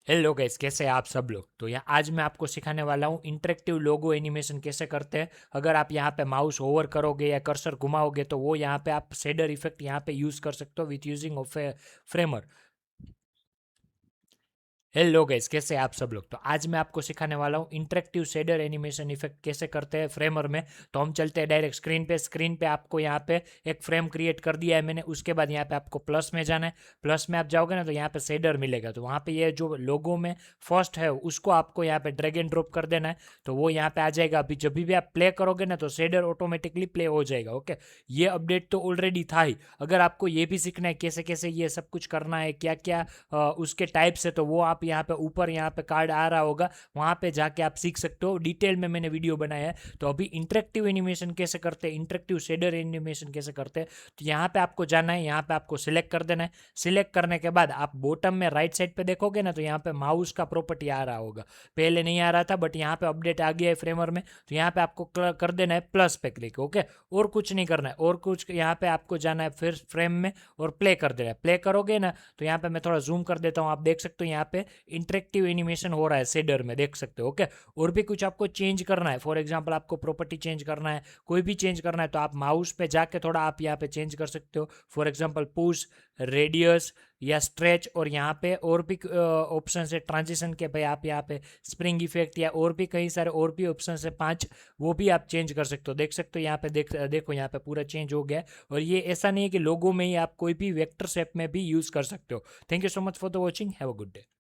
Hello guys, कैसे हैं आप सब लोग। तो यहाँ आज मैं आपको सिखाने वाला हूँ इंटरेक्टिव लोगो एनिमेशन कैसे करते हैं। अगर आप यहाँ पे माउस ओवर करोगे या कर्सर घुमाओगे तो वो यहाँ पे आप शेडर इफेक्ट यहाँ पे यूज़ कर सकते हो with using of A framer. Hello guys, कैसे हैं आप सब लोग। तो आज मैं आपको सिखाने वाला हूँ इंटरेक्टिव शेडर एनिमेशन इफेक्ट कैसे करते हैं फ्रेमर में। तो हम चलते हैं डायरेक्ट स्क्रीन पे आपको यहाँ पे एक फ्रेम क्रिएट कर दिया है मैंने। उसके बाद यहाँ पे आपको प्लस में जाना है। प्लस में आप जाओगे ना तो यहाँ पे शेडर मिलेगा, तो वहाँ पे ये जो लोगो में फर्स्ट है उसको आपको यहाँ पे ड्रैग एंड ड्रॉप कर देना है। तो वो यहाँ पे आ जाएगा। अभी जब भी आप प्ले करोगे ना तो शेडर ऑटोमेटिकली प्ले हो जाएगा। ओके, ये अपडेट तो ऑलरेडी था ही। अगर आपको ये भी सीखना है कैसे कैसे ये सब कुछ करना है, क्या क्या उसके टाइप से, तो वो आप यहाँ पे ऊपर यहाँ पे कार्ड आ रहा होगा, वहाँ पे जाके आप सीख सकते हो। डिटेल में मैंने वीडियो बनाया है। तो अभी इंटरेक्टिव एनिमेशन कैसे करते हैं, इंटरेक्टिव शेडर एनिमेशन कैसे करते हैं, तो यहाँ पे आपको जाना है। यहाँ पे आपको सिलेक्ट कर देना है। सिलेक्ट करने के बाद आप बॉटम में राइट साइड पे देखोगे ना तो यहाँ पे माउस का प्रॉपर्टी आ रहा होगा। पहले नहीं आ रहा था बट यहाँ पे अपडेट आ गया है फ्रेमर में। तो यहाँ पे आपको कर देना है प्लस पे क्लिक। ओके, और कुछ नहीं करना है। और कुछ यहाँ पे आपको जाना है फिर फ्रेम में और प्ले कर देना है। प्ले करोगे ना तो यहाँ पे मैं थोड़ा जूम कर देता हूँ, आप देख सकते हो यहाँ पे इंटरेक्टिव एनिमेशन हो रहा है शेडर में, देख सकते हो। ओके, और भी कुछ आपको चेंज करना है, फॉर एग्जांपल आपको प्रॉपर्टी चेंज करना है, कोई भी चेंज करना है तो आप माउस पे जाके थोड़ा आप यहाँ पे चेंज कर सकते हो। फॉर एग्जांपल पुश, रेडियस या स्ट्रेच, और यहाँ पे और भी ऑप्शन है ट्रांजिशन के, भाई आप यहाँ पे स्प्रिंग इफेक्ट या और भी कई सारे और भी ऑप्शन है 5, वो भी आप चेंज कर सकते हो। देख सकते हो यहाँ पे, देखो यहाँ पे पूरा चेंज हो गया है। और ये ऐसा नहीं है कि लोगो में ही, आप कोई भी वेक्टर शेप में भी यूज़ कर सकते हो। Thank you so much for the watching, have a good day.